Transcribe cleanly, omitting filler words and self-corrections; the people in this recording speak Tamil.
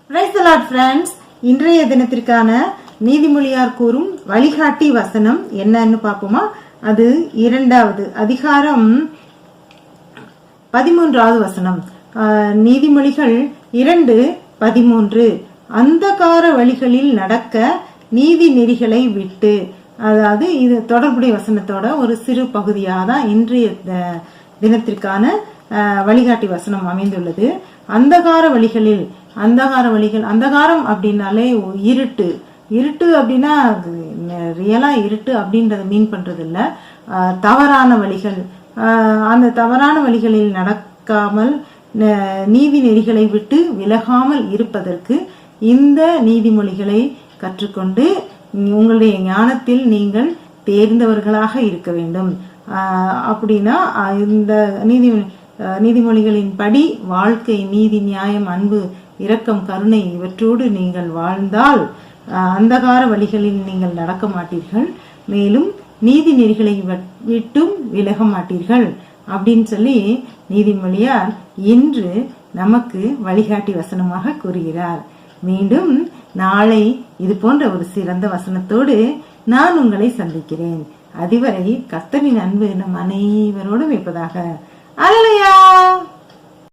Praise the Lord friends. இன்றைய தினத்திற்கான நீதிமொழியார் கூறும் வழிகாட்டி வசனம் என்னன்னு பார்ப்போமா? அது 2வது அதிகாரம் 13வது வசனம். நீதிமொழிகள் 2:13. அந்தகார வழிகளில் நடக்க நீதி நெறிகளை விட்டு. அதாவது இது தொடர்புடைய வசனத்தோட ஒரு சிறு பகுதியாக தான் இன்றைய தினத்திற்கான வழிகாட்டி வசனம் அமைந்துள்ளது. அந்தகார வழிகளில், அந்தகாரம் அப்படின்னாலே இருட்டு. இருட்டு அப்படின்னா ரியலா இருட்டு அப்படின்றத மீன் பண்றது இல்ல. தவறான வழிகள், அந்த தவறான வழிகளில் நடக்காமல் நீதி நெறிகளை விட்டு விலகாமல் இருப்பதற்கு இந்த நீதிமொழிகளை கற்றுக்கொண்டு உங்களுடைய ஞானத்தில் நீங்கள் தேர்ந்தவர்களாக இருக்க வேண்டும். அப்படின்னா இந்த நீதிமொழிகளின் படி வாழ்க்கை, நீதி, நியாயம், அன்பு, இரக்கம், கருணை இவற்றோடு நீங்கள் வாழ்ந்தால் அந்தகார வழிகளில் நீங்கள் நடக்க மாட்டீர்கள், மேலும் நீதி நெறிகளை விட்டும் விலக மாட்டீர்கள் அப்படின்னு சொல்லி நீதிமொழியார் இன்று நமக்கு வழிகாட்டி வசனமாக கூறுகிறார். மீண்டும் நாளை இது போன்ற ஒரு சிறந்த வசனத்தோடு நான் உங்களை சந்திக்கிறேன். அதுவரை கர்த்தரின் அன்பு நம் அனைவரோடும் இருப்பதாக. அல்லேலூயா.